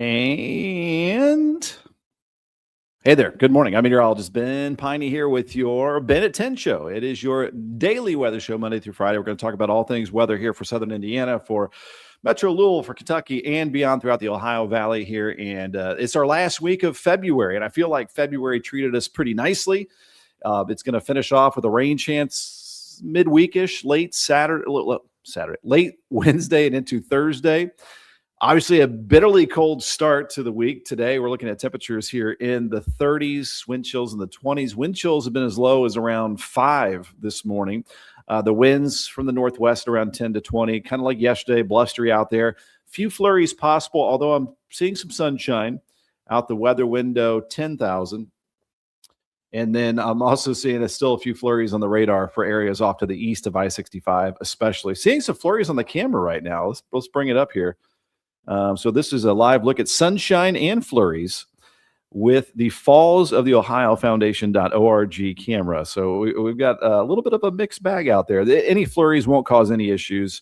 And hey there. Good morning. I'm meteorologist Ben Peine here with your Ben at 10 show. It is your daily weather show Monday through Friday. We're going to talk about all things weather here for Southern Indiana, for Metro Louisville, for Kentucky, and beyond throughout the Ohio Valley here. And it's our last week of February, and I feel like February treated us pretty nicely. It's going to finish off with a rain chance midweekish, late Wednesday and into Thursday. Obviously, a bitterly cold start to the week. Today, we're looking at temperatures here in the 30s, wind chills in the 20s. Wind chills have been as low as around 5 this morning. The winds from the northwest around 10 to 20, kind of like yesterday, blustery out there. Few flurries possible, although I'm seeing some sunshine out the weather window, 10,000. And then I'm also seeing still a few flurries on the radar for areas off to the east of I-65, especially. Seeing some flurries on the camera right now. Let's bring it up here. So this is a live look at sunshine and flurries with the Falls of the Ohio Foundation.org camera. So we've got a little bit of a mixed bag out there. Any flurries won't cause any issues.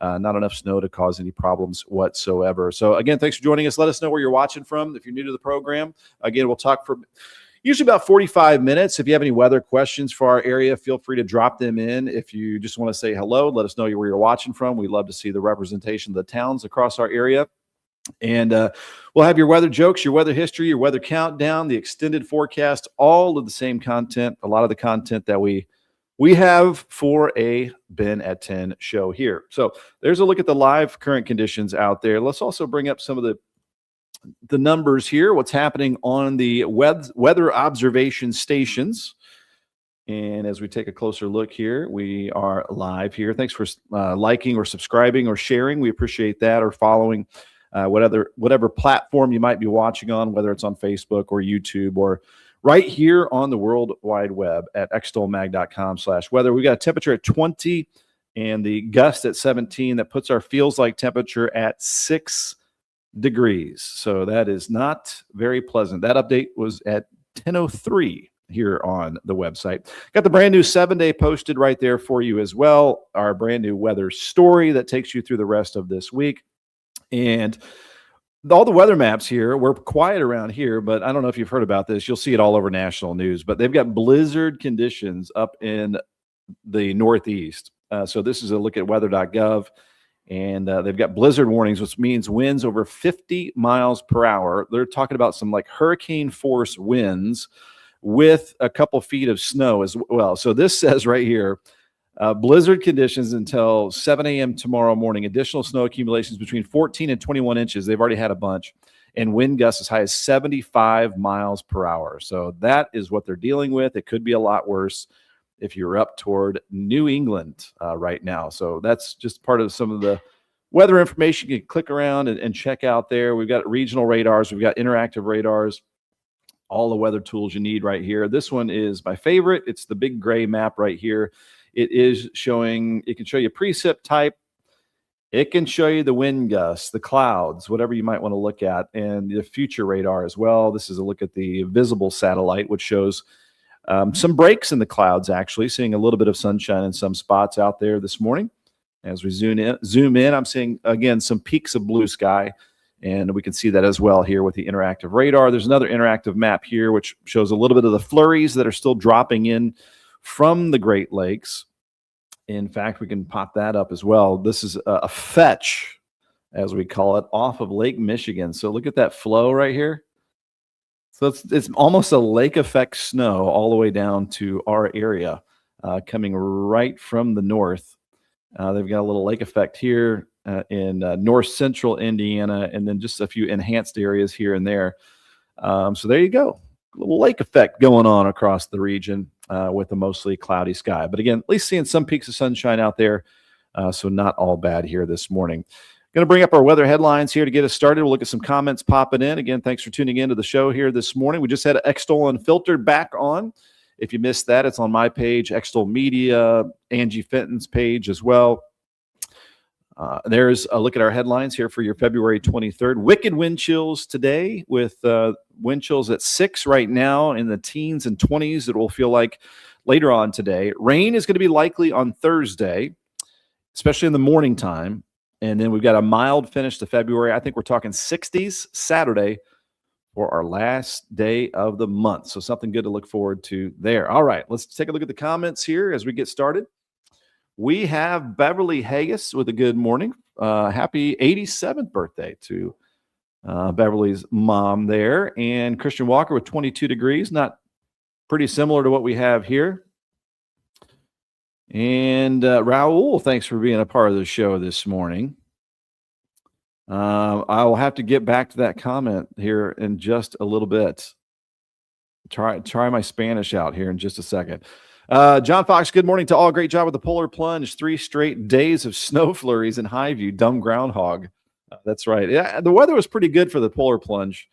Not enough snow to cause any problems whatsoever. So again, thanks for joining us. Let us know where you're watching from. If you're new to the program, again, we'll talk for usually about 45 minutes. If you have any weather questions for our area, feel free to drop them in. If you just want to say hello, let us know where you're watching from. We'd love to see the representation of the towns across our area. And we'll have your weather jokes, your weather history, your weather countdown, the extended forecast, all of the same content, a lot of the content that we have for a Ben at 10 show here. So there's a look at the live current conditions out there. Let's also bring up some of the numbers here, what's happening on the weather observation stations. And as we take a closer look here, we are live here. Thanks for liking or subscribing or sharing. We appreciate that, or following whatever platform you might be watching on, whether it's on Facebook or YouTube or right here on the World Wide Web at extolmag.com/weather. We've got a temperature at 20 and the gust at 17. That puts our feels like temperature at 6 degrees. So that is not very pleasant. That update was at 10:03 here on the website. Got the brand new 7-day posted right there for you as well. Our brand new weather story that takes you through the rest of this week. And all the weather maps here, we're quiet around here, but I don't know if you've heard about this. You'll see it all over national news, but they've got blizzard conditions up in the Northeast. So this is a look at weather.gov. And they've got blizzard warnings, which means winds over 50 miles per hour. They're talking about some like hurricane force winds with a couple feet of snow as well. So this says right here, blizzard conditions until 7 a.m. tomorrow morning. Additional snow accumulations between 14 and 21 inches. They've already had a bunch. And wind gusts as high as 75 miles per hour. So that is what they're dealing with. It could be a lot worse if you're up toward New England right now. So that's just part of some of the weather information you can click around and check out there. We've got regional radars. We've got interactive radars, all the weather tools you need right here. This one is my favorite. It's the big gray map right here. It is showing, it can show you precip type. It can show you the wind gusts, the clouds, whatever you might want to look at, and the future radar as well. This is a look at the visible satellite, which shows some breaks in the clouds, actually, seeing a little bit of sunshine in some spots out there this morning. As we zoom in, I'm seeing, again, some peaks of blue sky, and we can see that as well here with the interactive radar. There's another interactive map here, which shows a little bit of the flurries that are still dropping in from the Great Lakes. In fact, we can pop that up as well. This is a fetch, as we call it, off of Lake Michigan. So look at that flow right here. So it's almost a lake effect snow all the way down to our area, coming right from the north. They've got a little lake effect here in north central Indiana, and then just a few enhanced areas here and there. So there you go. A little lake effect going on across the region with a mostly cloudy sky. But again, at least seeing some peaks of sunshine out there. So not all bad here this morning. Going to bring up our weather headlines here to get us started. We'll look at some comments popping in. Again, thanks for tuning in to the show here this morning. We just had Extol Unfiltered back on. If you missed that, it's on my page, Extol Media, Angie Fenton's page as well. There's a look at our headlines here for your February 23rd. Wicked wind chills today with wind chills at 6 right now in the teens and 20s. It will feel like later on today. Rain is going to be likely on Thursday, especially in the morning time. And then we've got a mild finish to February. I think we're talking 60s Saturday for our last day of the month. So something good to look forward to there. All right, let's take a look at the comments here as we get started. We have Beverly Haggis with a good morning. Happy 87th birthday to Beverly's mom there. And Christian Walker with 22 degrees, not pretty similar to what we have here. And Raul, thanks for being a part of the show this morning. I will have to get back to that comment here in just a little bit. Try my Spanish out here in just a second. John Fox, good morning to all. Great job with the polar plunge. 3 straight days of snow flurries in Highview. Dumb groundhog. That's right. Yeah, the weather was pretty good for the polar plunge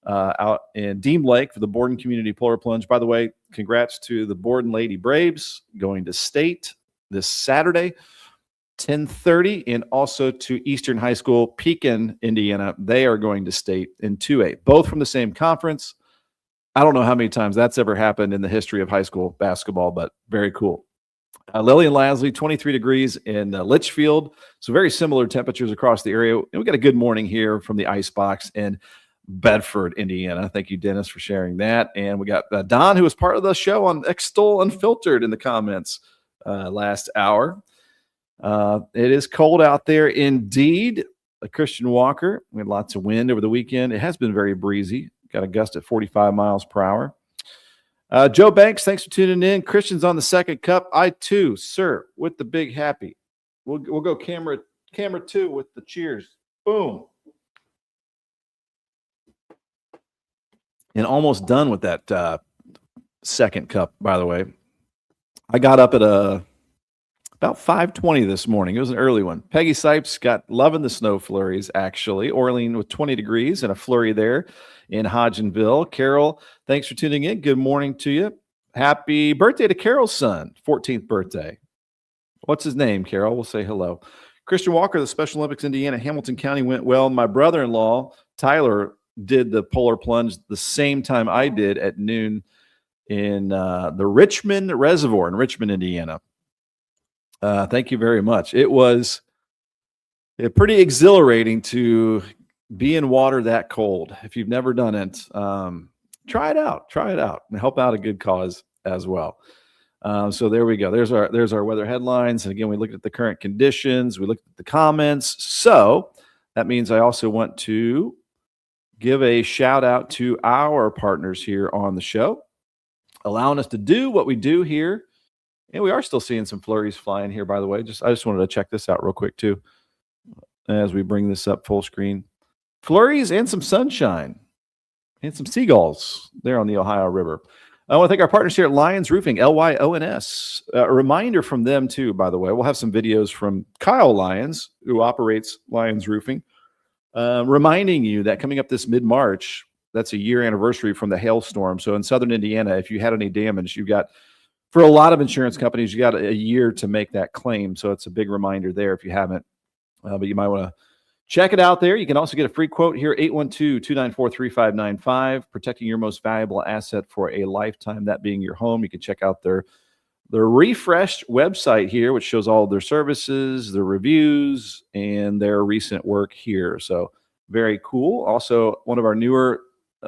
out in Deem Lake for the Borden Community Polar Plunge. By the way, congrats to the Borden Lady Braves going to state this Saturday, 10:30, and also to Eastern High School, Pekin, Indiana. They are going to state in 2A, both from the same conference. I don't know how many times that's ever happened in the history of high school basketball, but very cool. Lillian Lasley, 23 degrees in Litchfield. So very similar temperatures across the area. And we got a good morning here from the Icebox in Bedford, Indiana. Thank you, Dennis, for sharing that. And we got Don, who was part of the show on Extol Unfiltered in the comments last hour. It is cold out there indeed. Christian Walker, we had lots of wind over the weekend. It has been very breezy. Got a gust at 45 miles per hour. Joe Banks, thanks for tuning in. Christian's on the second cup. I too, sir, with the big happy. We'll go camera 2 with the cheers. Boom. And almost done with that second cup, by the way. I got up at about 5:20 this morning. It was an early one. Peggy Sipes got loving the snow flurries, actually. Orlean with 20 degrees and a flurry there in Hodgenville. Carol, thanks for tuning in. Good morning to you. Happy birthday to Carol's son, 14th birthday. What's his name, Carol? We'll say hello. Christian Walker, the Special Olympics Indiana, Hamilton County went well. My brother-in-law, Tyler, did the polar plunge the same time I did at noon in the Richmond Reservoir in Richmond, Indiana. Thank you very much. It was pretty exhilarating to be in water that cold. If you've never done it, try it out and help out a good cause as well. So there we go. There's our weather headlines. And again, we looked at the current conditions. We looked at the comments. So that means I also want to give a shout out to our partners here on the show, allowing us to do what we do here. And we are still seeing some flurries flying here, by the way. I just wanted to check this out real quick, too, as we bring this up full screen. Flurries and some sunshine and some seagulls there on the Ohio River. I want to thank our partners here at Lyons Roofing, Lyons. A reminder from them, too, by the way. We'll have some videos from Kyle Lyons, who operates Lyons Roofing, reminding you that coming up this mid-March, that's a year anniversary from the hailstorm. So in southern Indiana, if you had any damage, you've got, for a lot of insurance companies, you got a year to make that claim. So it's a big reminder there if you haven't. But you might want to check it out there. You can also get a free quote here, 812-294-3595, protecting your most valuable asset for a lifetime, that being your home. You can check out their refreshed website here, which shows all of their services, their reviews, and their recent work here. So very cool. Also, one of our newer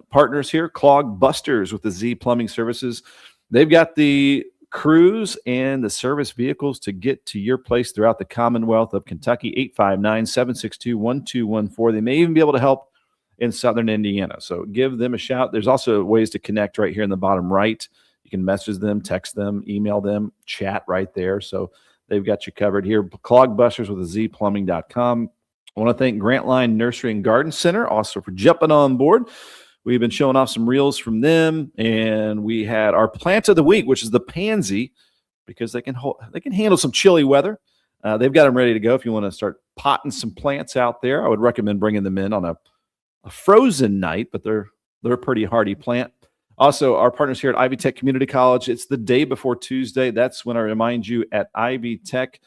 partners here, Clog Busters with the Z Plumbing Services. They've got the crews and the service vehicles to get to your place throughout the Commonwealth of Kentucky, 859-762-1214. They may even be able to help in southern Indiana. So give them a shout. There's also ways to connect right here in the bottom right. You can message them, text them, email them, chat right there. So they've got you covered here. Clogbusters with a zplumbing.com. I want to thank Grantline Nursery and Garden Center also for jumping on board. We've been showing off some reels from them, and we had our plant of the week, which is the pansy, because they can handle some chilly weather. They've got them ready to go. If you want to start potting some plants out there, I would recommend bringing them in on a frozen night, but they're a pretty hardy plant. Also, our partners here at Ivy Tech Community College, it's the day before Tuesday. That's when I remind you at Ivy Tech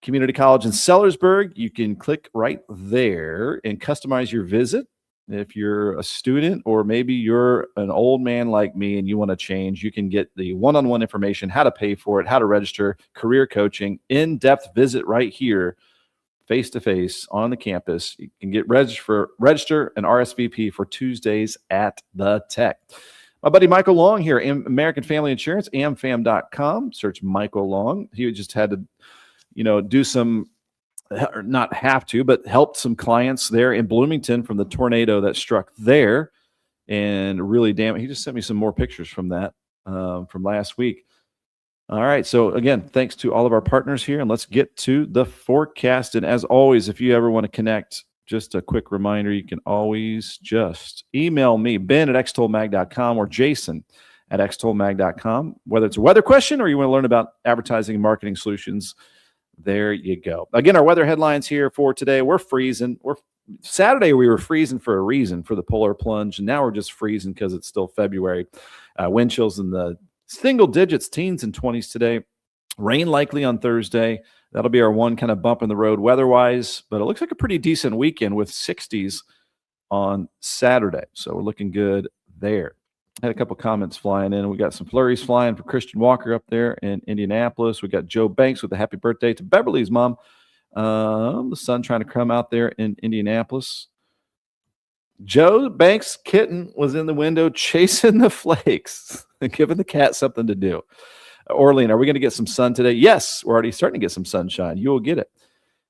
Community College in Sellersburg, you can click right there and customize your visit. If you're a student or maybe you're an old man like me and you want to change, you can get the one-on-one information, how to pay for it, how to register, career coaching, in-depth visit right here face-to-face on the campus. You can get register and RSVP for Tuesdays at the Tech. My buddy Michael Long here, American Family Insurance, amfam.com. Search Michael Long. He just had to, do some, or not have to, but helped some clients there in Bloomington from the tornado that struck there. And really, he just sent me some more pictures from that from last week. All right. So again, thanks to all of our partners here, and let's get to the forecast. And as always, if you ever want to connect, just a quick reminder, you can always just email me, ben@extolmag.com, or Jason at extolmag.com, whether it's a weather question or you want to learn about advertising and marketing solutions. There you go. Again, our weather headlines here for today. We're freezing. Saturday, we were freezing for a reason, for the polar plunge, and now we're just freezing because it's still February. Wind chills in the single digits, teens and 20s today. Rain likely on Thursday. That'll be our one kind of bump in the road weather-wise, but it looks like a pretty decent weekend with 60s on Saturday. So we're looking good there. Had a couple comments flying in. We got some flurries flying for Christian Walker up there in Indianapolis. We got Joe Banks with a happy birthday to Beverly's mom. The sun trying to come out there in Indianapolis. Joe Banks' kitten was in the window chasing the flakes and giving the cat something to do. Orlean, are we going to get some sun today? Yes, we're already starting to get some sunshine. You will get it.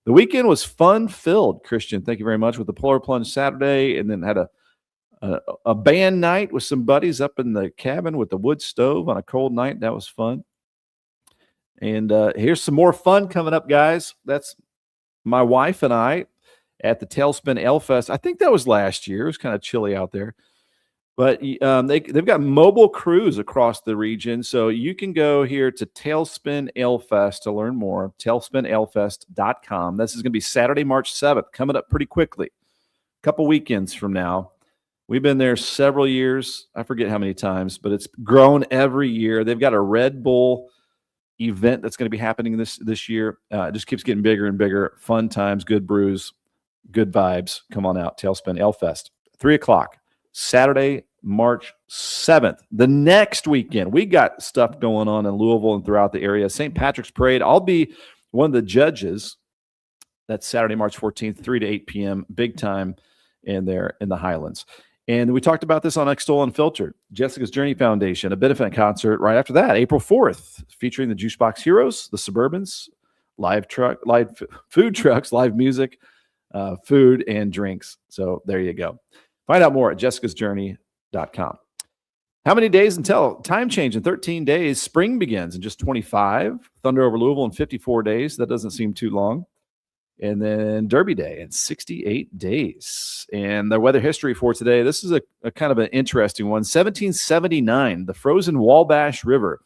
The weekend was fun-filled, Christian. Thank you very much, with the Polar Plunge Saturday, and then had a band night with some buddies up in the cabin with the wood stove on a cold night. That was fun. And here's some more fun coming up, guys. That's my wife and I at the Tailspin Ale Fest. I think that was last year. It was kind of chilly out there. But they've got mobile crews across the region. So you can go here to Tailspin Ale Fest to learn more, tailspinalefest.com. This is going to be Saturday, March 7th, coming up pretty quickly. A couple weekends from now. We've been there several years. I forget how many times, but it's grown every year. They've got a Red Bull event that's going to be happening this year. It just keeps getting bigger and bigger. Fun times, good brews, good vibes. Come on out, Tailspin Ale Fest, 3:00, Saturday, March 7th. The next weekend, we got stuff going on in Louisville and throughout the area. St. Patrick's Parade. I'll be one of the judges. That's Saturday, March 14th, 3 to 8 p.m., big time in there in the Highlands. And we talked about this on Extol Unfiltered. Jessica's Journey Foundation, a benefit concert right after that, April 4th, featuring the Juicebox Heroes, the Suburbans, live food trucks, live music, food and drinks. So there you go. Find out more at jessicasjourney.com. How many days until time change? In 13 days, spring begins in just 25. Thunder over Louisville in 54 days. That doesn't seem too long. And then Derby Day in 68 days. And the weather history for today, this is a kind of an interesting one. 1779, the frozen Wabash River.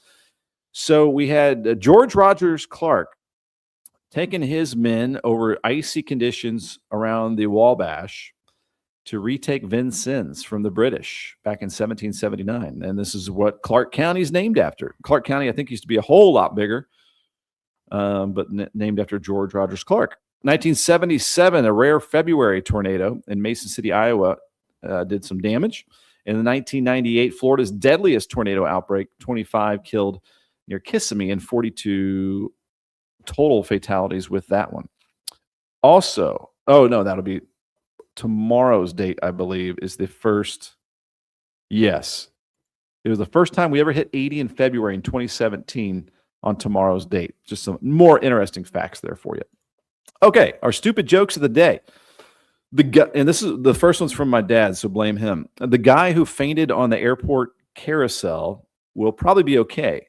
So we had George Rogers Clark taking his men over icy conditions around the Wabash to retake Vincennes from the British back in 1779. And this is what Clark County is named after. Clark County, I think, used to be a whole lot bigger, but named after George Rogers Clark. 1977, a rare February tornado in Mason City, Iowa, did some damage. In the 1998, Florida's deadliest tornado outbreak, 25 killed near Kissimmee and 42 total fatalities with that one. Also, that'll be tomorrow's date, I believe, is the first. Yes, it was the first time we ever hit 80 in February in 2017 on tomorrow's date. Just some more interesting facts there for you. Okay, our stupid jokes of the day. And this is the first one's from my dad, so blame him. The guy who fainted on the airport carousel will probably be okay.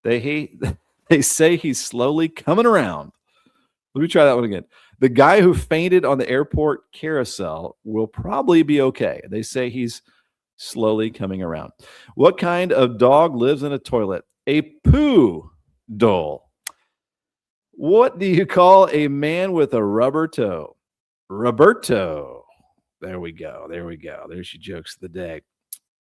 They say he's slowly coming around. Let me try that one again. The guy who fainted on the airport carousel will probably be okay. They say he's slowly coming around. What kind of dog lives in a toilet? A poodle. What do you call a man with a rubber toe? Roberto. There we go. There's your jokes of the day.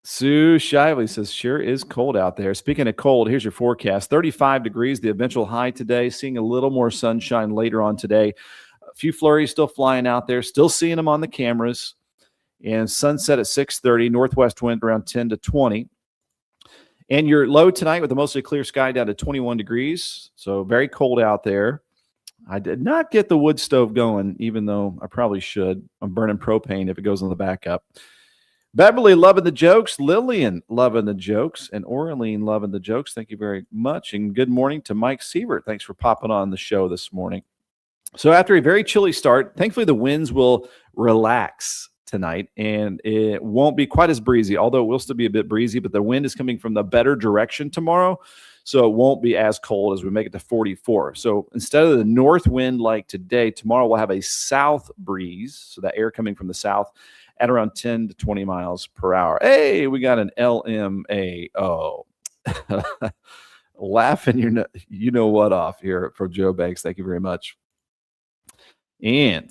Sue Shively says, sure is cold out there. Speaking of cold, here's your forecast. 35 degrees, the eventual high today. Seeing a little more sunshine later on today. A few flurries still flying out there. Still seeing them on the cameras. And sunset at 6:30. Northwest wind around 10 to 20. And your low tonight with a mostly clear sky down to 21 degrees. So very cold out there. I did not get the wood stove going, even though I probably should. I'm burning propane if it goes on the backup. Beverly loving the jokes, Lillian loving the jokes, and Orlean loving the jokes. Thank you very much. And good morning to Mike Siebert. Thanks for popping on the show this morning. So after a very chilly start, thankfully the winds will relax tonight and it won't be quite as breezy, although it will still be a bit breezy, but the wind is coming from the better direction tomorrow. So it won't be as cold as we make it to 44. So instead of the north wind like today, tomorrow we'll have a south breeze. So that air coming from the south at around 10 to 20 miles per hour. Hey, we got an LMAO. Laughing you know what off here for Joe Banks. Thank you very much. And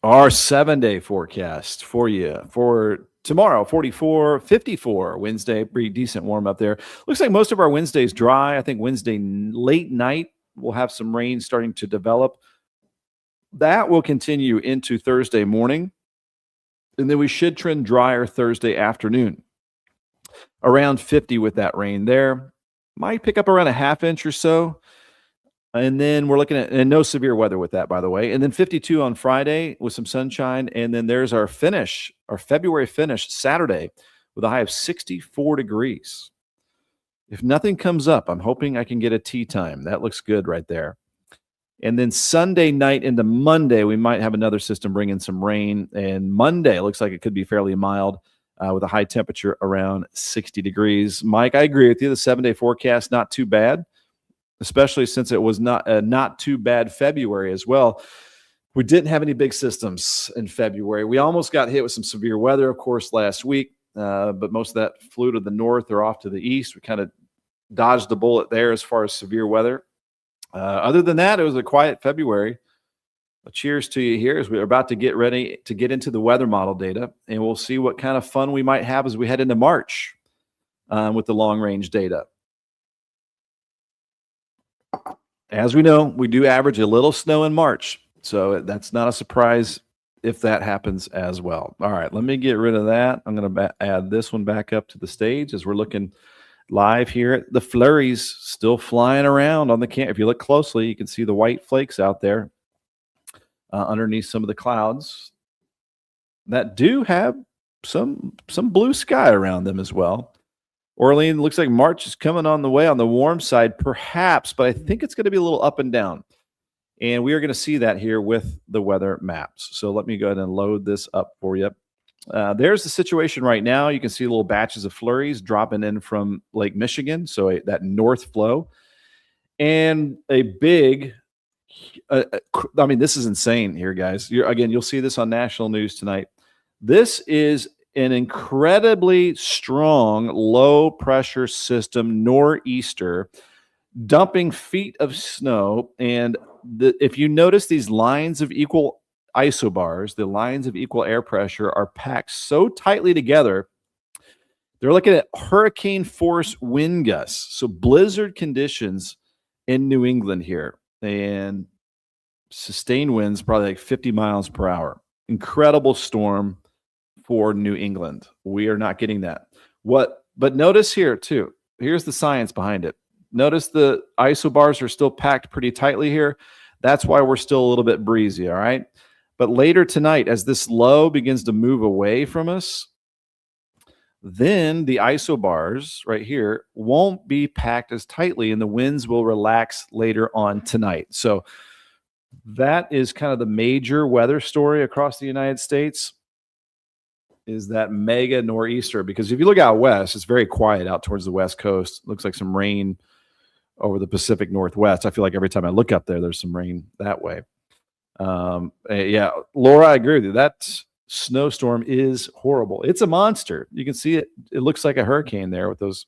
our 7-day forecast for you for tomorrow, 44, 54, Wednesday, pretty decent warm up there. Looks like most of our Wednesday's dry. I think Wednesday late night we'll have some rain starting to develop. That will continue into Thursday morning. And then we should trend drier Thursday afternoon. Around 50 with that rain there. Might pick up around a half inch or so. And then we're looking at, and no severe weather with that, by the way. And then 52 on Friday with some sunshine. And then there's our finish, our February finish Saturday with a high of 64 degrees. If nothing comes up, I'm hoping I can get a tea time. That looks good right there. And then Sunday night into Monday, we might have another system bring in some rain. And Monday looks like it could be fairly mild with a high temperature around 60 degrees. Mike, I agree with you. The 7-day forecast, not too bad, especially since it was not too bad February as well. We didn't have any big systems in February. We almost got hit with some severe weather, of course, last week, but most of that flew to the north or off to the east. We kind of dodged the bullet there as far as severe weather. Other than that, it was a quiet February. Cheers to you here as we're about to get ready to get into the weather model data, and we'll see what kind of fun we might have as we head into March with the long-range data. As we know, we do average a little snow in March, so that's not a surprise if that happens as well. All right, let me get rid of that. I'm going to add this one back up to the stage as we're looking live here. The flurries still flying around on the camp. If you look closely, you can see the white flakes out there underneath some of the clouds that do have some blue sky around them as well. Orlean looks like March is coming on the way on the warm side, perhaps, but I think it's going to be a little up and down. And we are going to see that here with the weather maps. So let me go ahead and load this up for you. There's the situation right now. You can see little batches of flurries dropping in from Lake Michigan, so that north flow. And a big, I mean, this is insane here, guys. You'll see this on national news tonight. This is an incredibly strong low-pressure system, nor'easter, dumping feet of snow. And if you notice these lines of equal isobars, the lines of equal air pressure, are packed so tightly together, they're looking at hurricane force wind gusts. So blizzard conditions in New England here. And sustained winds, probably like 50 miles per hour. Incredible storm for New England. We are not getting that. But notice here too, here's the science behind it. Notice the isobars are still packed pretty tightly here. That's why we're still a little bit breezy, all right? But later tonight, as this low begins to move away from us, then the isobars right here won't be packed as tightly and the winds will relax later on tonight. So that is kind of the major weather story across the United States, is that mega nor'easter. Because if you look out west, it's very quiet out towards the west coast. Looks like some rain over the Pacific Northwest. I feel like every time I look up there, there's some rain that way. Yeah, Laura, I agree with you. That snowstorm is horrible. It's a monster. You can see it. It looks like a hurricane there with those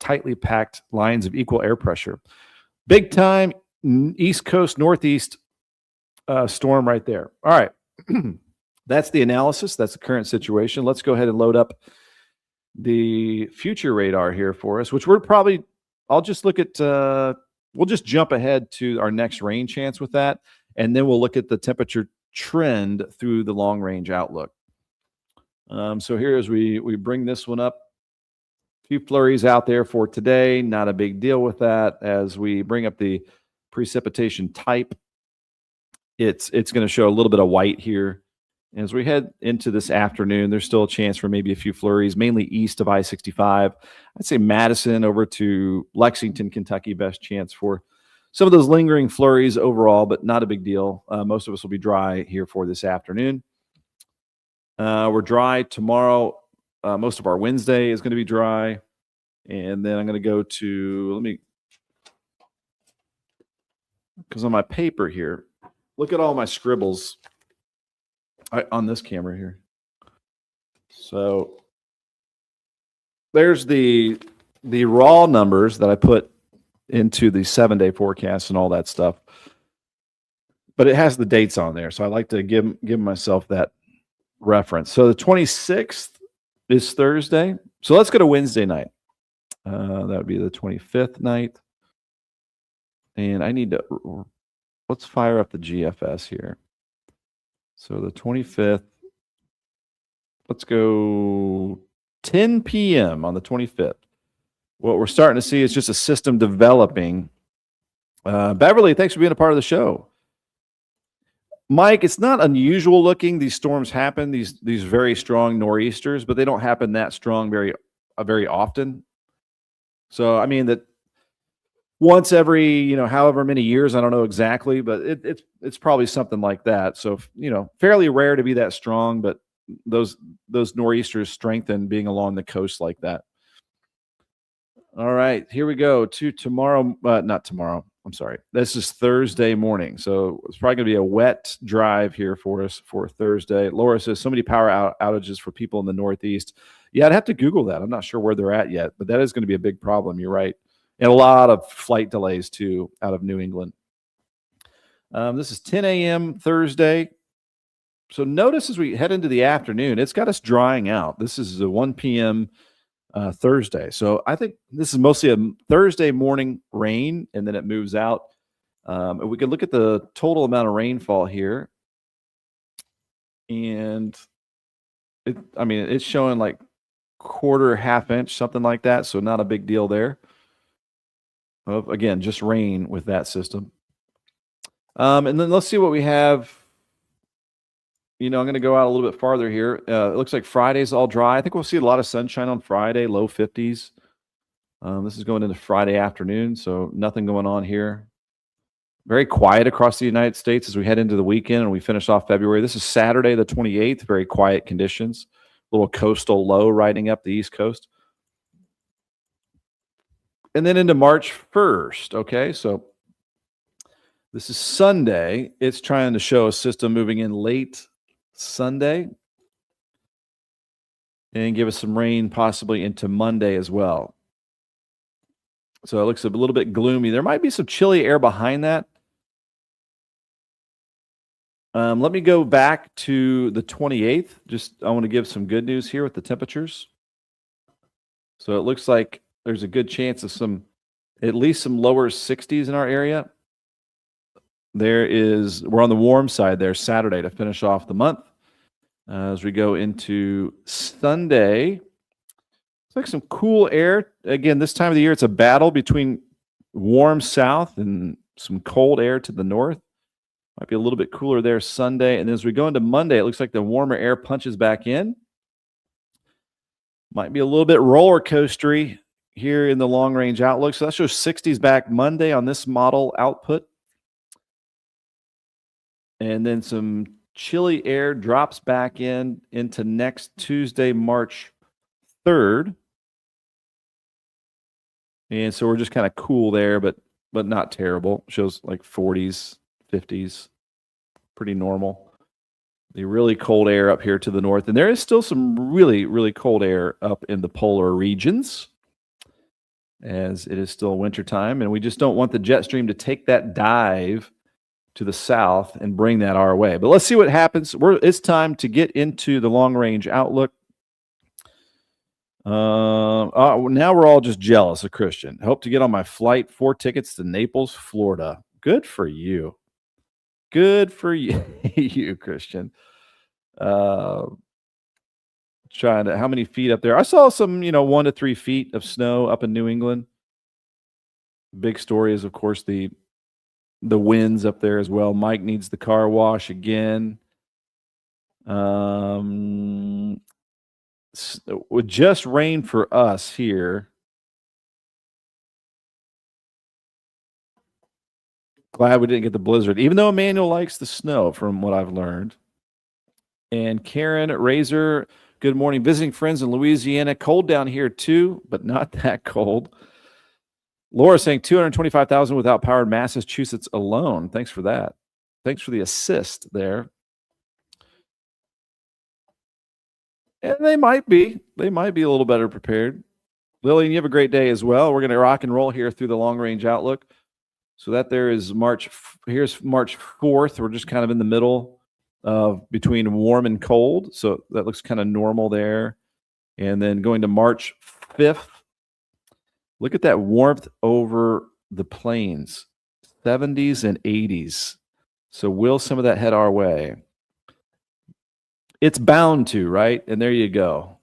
tightly packed lines of equal air pressure. Big time East Coast Northeast storm right there. All right. That's the analysis. That's the current situation. Let's go ahead and load up the future radar here for us, which I'll just look at, we'll just jump ahead to our next rain chance with that. And then we'll look at the temperature trend through the long range outlook. So here as we bring this one up, a few flurries out there for today. Not a big deal with that. As we bring up the precipitation type, it's going to show a little bit of white here. As we head into this afternoon, there's still a chance for maybe a few flurries, mainly east of I-65. I'd say Madison over to Lexington, Kentucky, best chance for some of those lingering flurries overall, but not a big deal. Most of us will be dry here for this afternoon. We're dry tomorrow. Most of our Wednesday is going to be dry. And then I'm going to go to, because on my paper here, look at all my scribbles on this camera here. So there's the raw numbers that I put into the 7-day forecast and all that stuff, but it has the dates on there. So I like to give myself that reference. So the 26th is Thursday. So let's go to Wednesday night. That would be the 25th night. And I need to, let's fire up the GFS here. So the 25th, let's go 10 p.m. on the 25th. What we're starting to see is just a system developing. Beverly, thanks for being a part of the show. Mike, it's not unusual looking. These storms happen, these very strong nor'easters, but they don't happen that strong very often. So, I mean, that once every, however many years, I don't know exactly, but it's probably something like that. So, fairly rare to be that strong, but those nor'easters strengthen being along the coast like that. All right, here we go to tomorrow. Not tomorrow. I'm sorry. This is Thursday morning. So it's probably going to be a wet drive here for us for Thursday. Laura says so many power outages for people in the Northeast. Yeah, I'd have to Google that. I'm not sure where they're at yet, but that is going to be a big problem. You're right. And a lot of flight delays, too, out of New England. This is 10 a.m. Thursday. So notice as we head into the afternoon, it's got us drying out. This is a 1 p.m. Thursday. So I think this is mostly a Thursday morning rain, and then it moves out. And we can look at the total amount of rainfall here. And it's showing like quarter, half inch, something like that. So not a big deal there. Again, just rain with that system. And then let's see what we have. I'm going to go out a little bit farther here. It looks like Friday's all dry. I think we'll see a lot of sunshine on Friday, low 50s. This is going into Friday afternoon, so nothing going on here. Very quiet across the United States as we head into the weekend and we finish off February. This is Saturday, the 28th. Very quiet conditions. A little coastal low riding up the East Coast. And then into March 1st, okay? So this is Sunday. It's trying to show a system moving in late Sunday and give us some rain possibly into Monday as well. So it looks a little bit gloomy. There might be some chilly air behind that. Let me go back to the 28th. I want to give some good news here with the temperatures. So it looks like there's a good chance of at least some lower 60s in our area. We're on the warm side there Saturday to finish off the month. As we go into Sunday, it's like some cool air. Again, this time of the year, it's a battle between warm south and some cold air to the north. Might be a little bit cooler there Sunday. And then as we go into Monday, it looks like the warmer air punches back in. Might be a little bit roller coastery here in the long range outlook. So that shows 60s back Monday on this model output. And then some chilly air drops back into next Tuesday, March 3rd. And so we're just kind of cool there, but not terrible. Shows like 40s, 50s, pretty normal. The really cold air up here to the north. And there is still some really, really cold air up in the polar regions as it is still wintertime. And we just don't want the jet stream to take that dive to the south and bring that our way. But let's see what happens. It's time to get into the long-range outlook. Now we're all just jealous of Christian. Hope to get on my flight, 4 tickets to Naples, Florida. Good for you. Good for you, you Christian. How many feet up there? I saw some, 1 to 3 feet of snow up in New England. Big story is, of course, the the winds up there as well. Mike needs the car wash again. Would just rain for us here. Glad we didn't get the blizzard, even though Emmanuel likes the snow, from what I've learned. And Karen Razor, good morning. Visiting friends in Louisiana. Cold down here too, but not that cold. Laura saying 225,000 without power in Massachusetts alone. Thanks for that. Thanks for the assist there. And they might be a little better prepared. Lillian, you have a great day as well. We're going to rock and roll here through the long range outlook. So that there is here's March 4th. We're just kind of in the middle of between warm and cold. So that looks kind of normal there. And then going to March 5th, look at that warmth over the plains, 70s and 80s. So will some of that head our way? It's bound to, right? And there you go.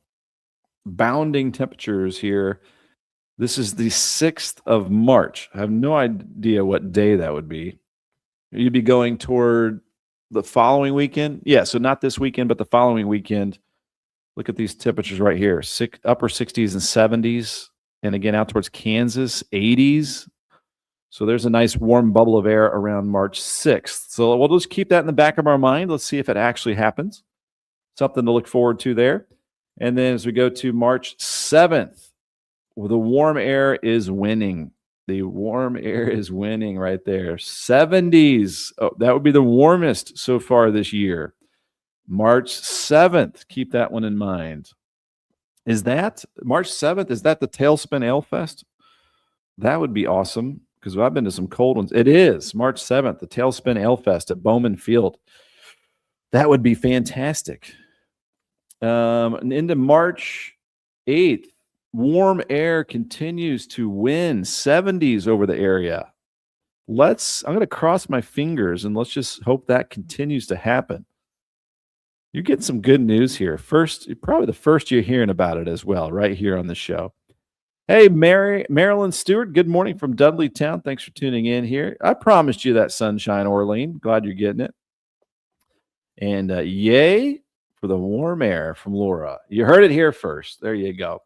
Bounding temperatures here. This is the 6th of March. I have no idea what day that would be. You'd be going toward the following weekend. Yeah, so not this weekend, but the following weekend. Look at these temperatures right here. Upper 60s and 70s. And again, out towards Kansas, 80s. So there's a nice warm bubble of air around March 6th. So we'll just keep that in the back of our mind. Let's see if it actually happens. Something to look forward to there. And then as we go to March 7th, well, the warm air is winning. The warm air is winning right there. 70s. Oh, that would be the warmest so far this year. March 7th. Keep that one in mind. Is that March 7th? Is that the Tailspin Ale Fest? That would be awesome because I've been to some cold ones. It is March 7th, the Tailspin Ale Fest at Bowman Field. That would be fantastic. And into March 8th, warm air continues to win, 70s over the area. I'm going to cross my fingers and let's just hope that continues to happen. You're getting some good news here. Probably the first you're hearing about it as well, right here on the show. Hey, Marilyn Stewart, good morning from Dudleytown. Thanks for tuning in here. I promised you that sunshine, Orlean. Glad you're getting it. And yay for the warm air from Laura. You heard it here first. There you go.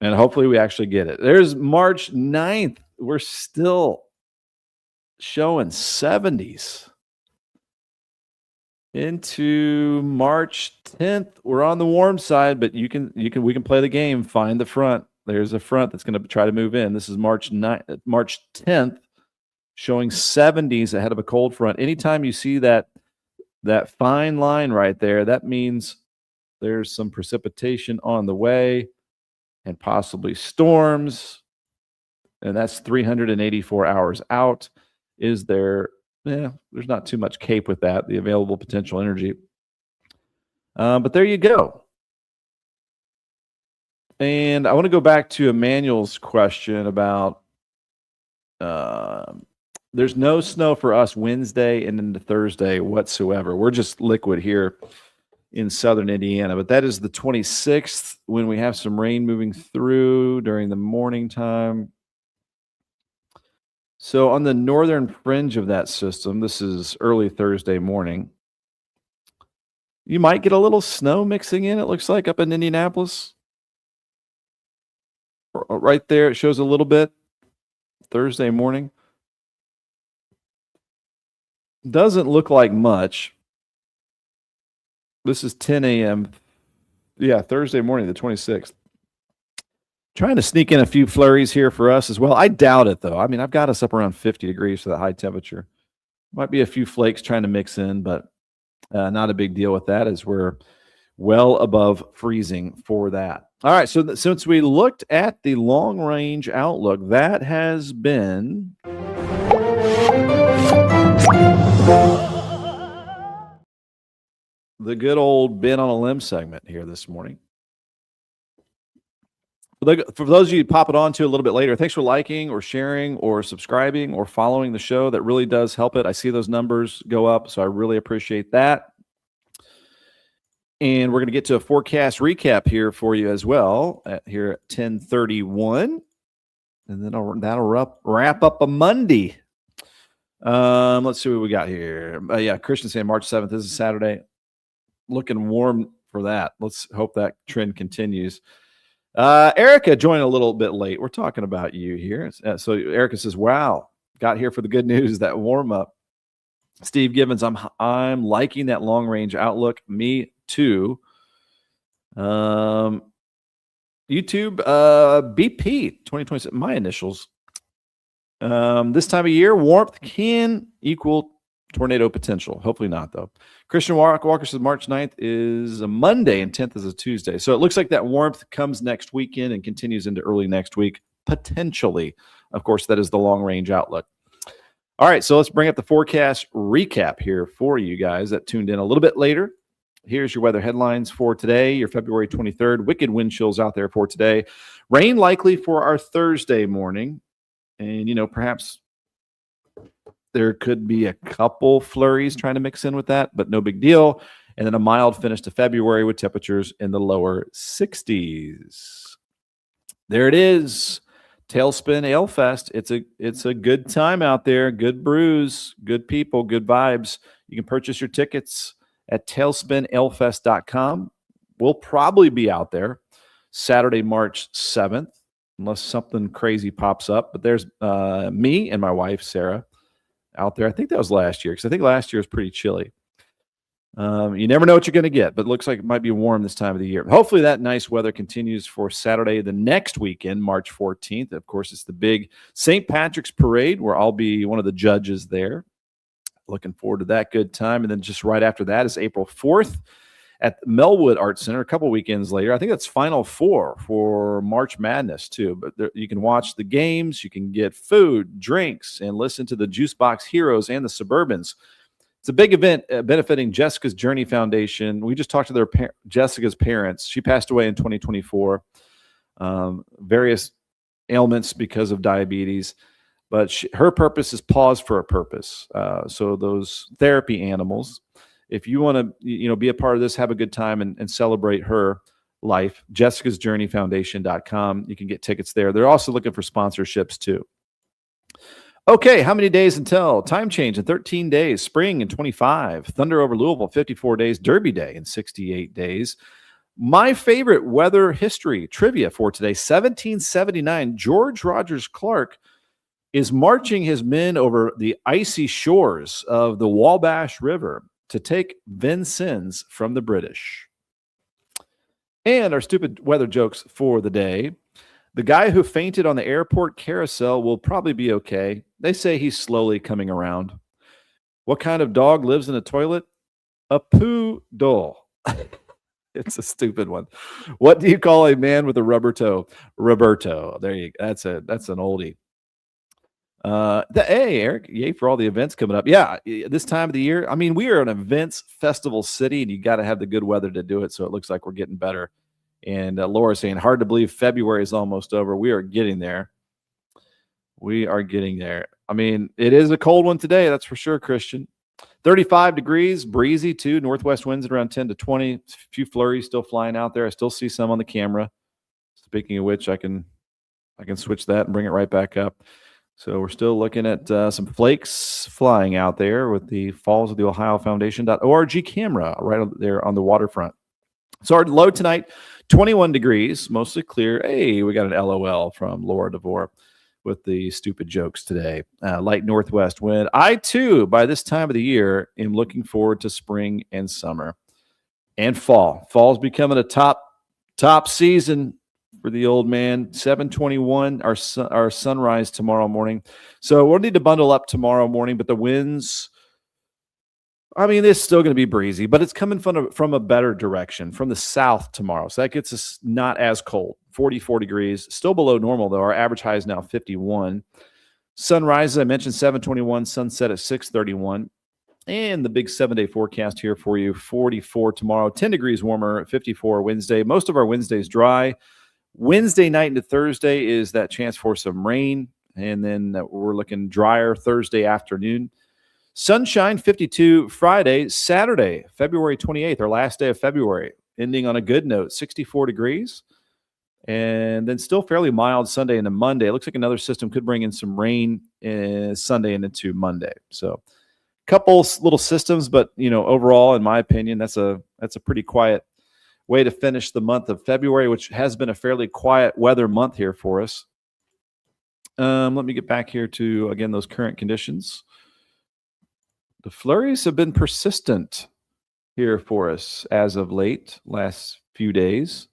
And hopefully we actually get it. There's March 9th. We're still showing 70s. Into March 10th, we're on the warm side, but we can play the game. Find the front. There's a front that's going to try to move in. This is March 10th, showing 70s ahead of a cold front. Anytime you see that fine line right there, that means there's some precipitation on the way and possibly storms. And that's 384 hours out. There's not too much cape with that, the available potential energy. But there you go. And I want to go back to Emmanuel's question about there's no snow for us Wednesday and into Thursday whatsoever. We're just liquid here in southern Indiana. But that is the 26th when we have some rain moving through during the morning time. So on the northern fringe of that system, this is early Thursday morning, you might get a little snow mixing in, it looks like, up in Indianapolis. Right there, it shows a little bit Thursday morning. Doesn't look like much. This is 10 a.m. Yeah, Thursday morning, the 26th. Trying to sneak in a few flurries here for us as well. I doubt it, though. I mean, I've got us up around 50 degrees for that high temperature. Might be a few flakes trying to mix in, but not a big deal with that as we're well above freezing for that. All right, so since we looked at the long-range outlook, that has been the good old Ben on a Limb segment here this morning. For those of you popping on to a little bit later, thanks for liking or sharing or subscribing or following the show. That really does help it. I see those numbers go up, so I really appreciate that. And we're going to get to a forecast recap here for you as well here at 10:31. And then that'll wrap up a Monday. Let's see what we got here. Yeah, Christian saying March 7th. This is Saturday. Looking warm for that. Let's hope that trend continues. Erica joined a little bit late. We're talking about you here. So Erica says, wow, got here for the good news, that warm up. Steve Gibbons, I'm liking that long range outlook. Me too. YouTube, BP 2026, my initials. This time of year, warmth can equal tornado potential. Hopefully not, though. Christian Walker says March 9th is a Monday and 10th is a Tuesday. So it looks like that warmth comes next weekend and continues into early next week, potentially. Of course, that is the long-range outlook. All right, so let's bring up the forecast recap here for you guys that tuned in a little bit later. Here's your weather headlines for today, your February 23rd. Wicked wind chills out there for today. Rain likely for our Thursday morning. And, perhaps there could be a couple flurries trying to mix in with that, but no big deal. And then a mild finish to February with temperatures in the lower 60s. There it is. Tailspin Ale Fest. It's a good time out there. Good brews, good people, good vibes. You can purchase your tickets at tailspinalefest.com. We'll probably be out there Saturday, March 7th, unless something crazy pops up. But there's me and my wife, Sarah, out there. I think that was last year, because I think last year was pretty chilly. You never know what you're going to get, but it looks like it might be warm this time of the year. Hopefully that nice weather continues for Saturday, the next weekend, March 14th. Of course, it's the big St. Patrick's Parade, where I'll be one of the judges there. Looking forward to that good time. And then just right after that is April 4th at Melwood Arts Center, a couple weekends later. I think that's Final Four for March Madness, too. But you can watch the games, you can get food, drinks, and listen to the Juice Box Heroes and the Suburbans. It's a big event benefiting Jessica's Journey Foundation. We just talked to Jessica's parents. She passed away in 2024. Various ailments because of diabetes. But her purpose is Pause for a Purpose. So those therapy animals, if you want to be a part of this, have a good time and celebrate her life, jessicasjourneyfoundation.com. You can get tickets there. They're also looking for sponsorships too. Okay, how many days until? Time change in 13 days. Spring in 25. Thunder over Louisville, 54 days. Derby Day in 68 days. My favorite weather history trivia for today, 1779. George Rogers Clark is marching his men over the icy shores of the Wabash River to take Vincennes from the British. And our stupid weather jokes for the day. The guy who fainted on the airport carousel will probably be okay. They say he's slowly coming around. What kind of dog lives in a toilet? A poodle. It's a stupid one. What do you call a man with a rubber toe? Roberto. There you go. That's an oldie. Hey, Eric, yay for all the events coming up. Yeah, this time of the year. I mean, we are an events festival city, and you got to have the good weather to do it. So it looks like we're getting better. And Laura's saying, hard to believe February is almost over. We are getting there. We are getting there. I mean, it is a cold one today, that's for sure, Christian. 35 degrees, breezy too. Northwest winds at around 10 to 20. A few flurries still flying out there. I still see some on the camera. Speaking of which, I can switch that and bring it right back up. So we're still looking at some flakes flying out there with the Falls of the Ohio Foundation.org camera right there on the waterfront. So our low tonight, 21 degrees, mostly clear. Hey, we got an LOL from Laura DeVore with the stupid jokes today. Light northwest wind. I, too, by this time of the year, am looking forward to spring and summer and fall. Fall's becoming a top season for the old man. 7:21, our sunrise tomorrow morning. So we'll need to bundle up tomorrow morning, but the winds, I mean, it's still going to be breezy, but it's coming from a better direction, from the south tomorrow. So that gets us not as cold. 44 degrees, still below normal, though. Our average high is now 51. Sunrise, as I mentioned, 7:21, sunset at 6:31. And the big 7-day forecast here for you, 44 tomorrow, 10 degrees warmer, 54 Wednesday. Most of our Wednesdays dry. Wednesday night into Thursday is that chance for some rain, and then we're looking drier Thursday afternoon. Sunshine, 52 Friday. Saturday, February 28th, our last day of February, ending on a good note, 64 degrees. And then still fairly mild Sunday into Monday. It looks like another system could bring in some rain Sunday and into Monday. So couple little systems, but overall, in my opinion, that's a pretty quiet way to finish the month of February, which has been a fairly quiet weather month here for us. Let me get back here to, again, those current conditions. The flurries have been persistent here for us as of last few days.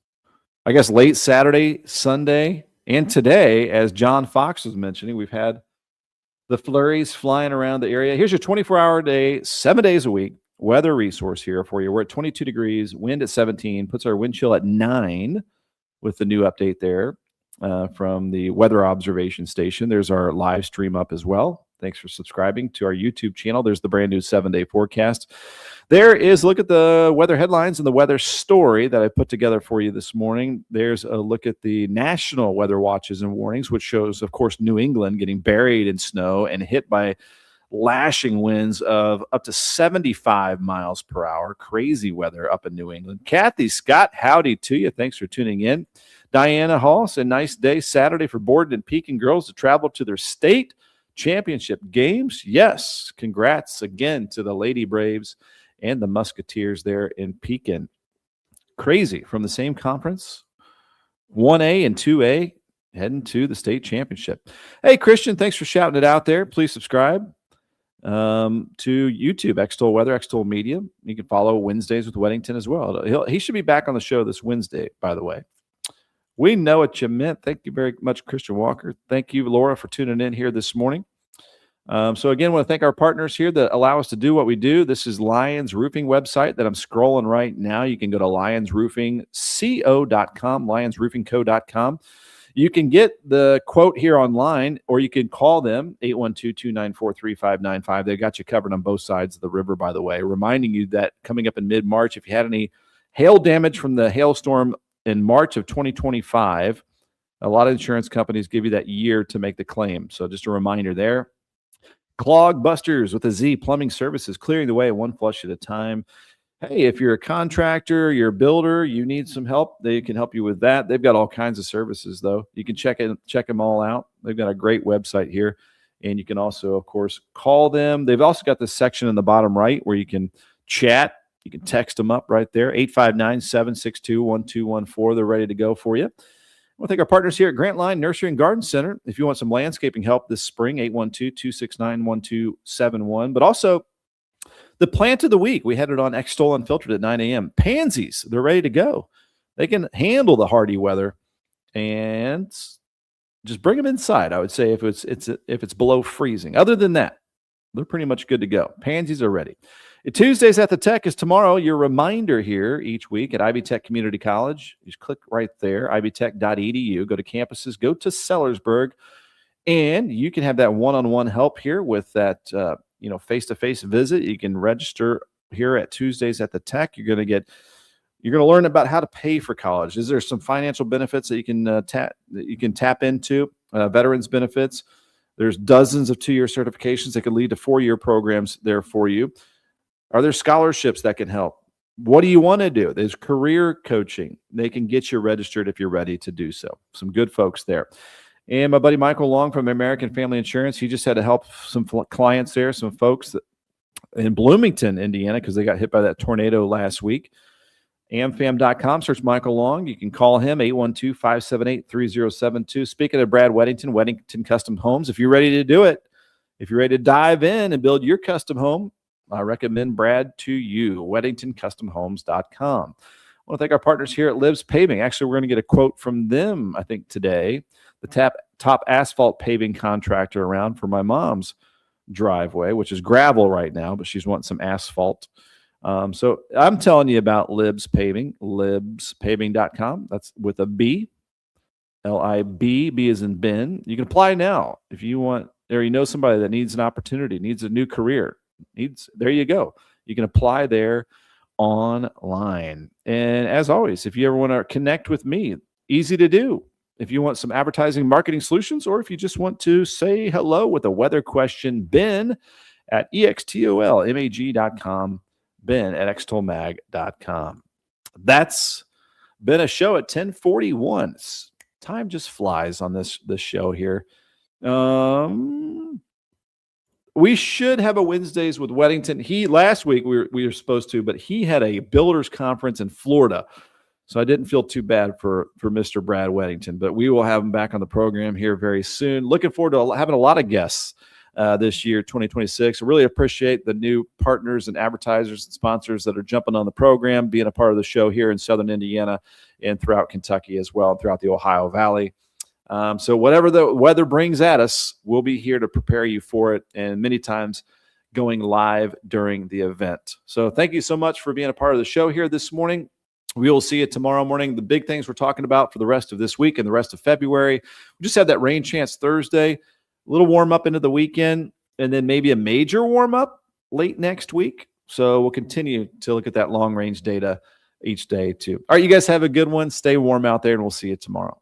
I guess late Saturday, Sunday, and today, as John Fox was mentioning, we've had the flurries flying around the area. Here's your 24-hour day, 7 days a week weather resource here for you. We're at 22 degrees, wind at 17, puts our wind chill at 9 with the new update there from the weather observation station. There's our live stream up as well. Thanks for subscribing to our YouTube channel. There's the brand new 7-day forecast. There is a look at the weather headlines and the weather story that I put together for you this morning. There's a look at the national weather watches and warnings, which shows, of course, New England getting buried in snow and hit by lashing winds of up to 75 miles per hour. Crazy weather up in New England. Kathy Scott, howdy to you. Thanks for tuning in. Diana Hall said, nice day Saturday for Borden and Pekin girls to travel to their state championship games. Yes, congrats again to the Lady Braves and the Musketeers there in Pekin. Crazy, from the same conference, 1A and 2A, heading to the state championship. Hey, Christian, thanks for shouting it out there. Please subscribe to YouTube, Extol Weather, Extol Media. You can follow Wednesdays with Weddington as well. He should be back on the show this Wednesday, by the way. We know what you meant. Thank you very much, Christian Walker. Thank you, Laura, for tuning in here this morning. So again, I want to thank our partners here that allow us to do what we do. This is Lions Roofing website that I'm scrolling right now. You can go to lionsroofingco.com, lionsroofingco.com. You can get the quote here online, or you can call them, 812-294-3595. They got you covered on both sides of the river, by the way, reminding you that coming up in mid-March, if you had any hail damage from the hailstorm in March of 2025, a lot of insurance companies give you that year to make the claim. So just a reminder there. Clog Busters with a Z, plumbing services, clearing the way one flush at a time. Hey, if you're a contractor, you're a builder, you need some help, they can help you with that. They've got all kinds of services, though. You can check them all out. They've got a great website here. And you can also, of course, call them. They've also got this section in the bottom right where you can chat. You can text them up right there, 859-762-1214. They're ready to go for you. I want to thank our partners here at Grantline Nursery and Garden Center. If you want some landscaping help this spring, 812-269-1271. But also the plant of the week. We had it on Extol Unfiltered at 9 a.m. Pansies, they're ready to go. They can handle the hardy weather and just bring them inside, I would say, if it's below freezing. Other than that, they're pretty much good to go. Pansies are ready. Tuesdays at the Tech is tomorrow. Your reminder here each week at Ivy Tech Community College. You just click right there, ivytech.edu. Go to campuses, go to Sellersburg, and you can have that one-on-one help here with that face-to-face visit. You can register here at Tuesdays at the Tech. You're going to learn about how to pay for college. Is there some financial benefits that you can tap into? Veterans benefits. There's dozens of 2-year certifications that could lead to 4-year programs there for you. Are there scholarships that can help? What do you want to do? There's career coaching. They can get you registered if you're ready to do so. Some good folks there. And my buddy Michael Long from American Family Insurance, he just had to help some clients there, some folks in Bloomington, Indiana, because they got hit by that tornado last week. amfam.com, search Michael Long. You can call him, 812-578-3072. Speaking of Brad Weddington Custom Homes, if you're ready to do it, if you're ready to dive in and build your custom home, I recommend Brad to you, WeddingtonCustomHomes.com. I want to thank our partners here at Libs Paving. Actually, we're going to get a quote from them, I think, today. The top asphalt paving contractor around for my mom's driveway, which is gravel right now, but she's wanting some asphalt. So I'm telling you about Libs Paving, libspaving.com. That's with a B, L-I-B, B as in Ben. You can apply now if you want, or you know somebody that needs an opportunity, needs a new career. There you go. You can apply there online. And as always, if you ever want to connect with me, easy to do. If you want some advertising marketing solutions, or if you just want to say hello with a weather question, Ben at extolmag.com, Ben at extolmag.com. That's been a show at 10:41. Time just flies on this show here. We should have a Wednesdays with Weddington. Last week we were supposed to, but he had a builders conference in Florida. So I didn't feel too bad for Mr. Brad Weddington, but we will have him back on the program here very soon. Looking forward to having a lot of guests this year, 2026. I really appreciate the new partners and advertisers and sponsors that are jumping on the program, being a part of the show here in Southern Indiana and throughout Kentucky as well, and throughout the Ohio Valley. So whatever the weather brings at us, we'll be here to prepare you for it, and many times going live during the event. So thank you so much for being a part of the show here this morning. We will see you tomorrow morning. The big things we're talking about for the rest of this week and the rest of February. We just have that rain chance Thursday, a little warm up into the weekend, and then maybe a major warm up late next week. So we'll continue to look at that long range data each day too. All right, you guys have a good one. Stay warm out there, and we'll see you tomorrow.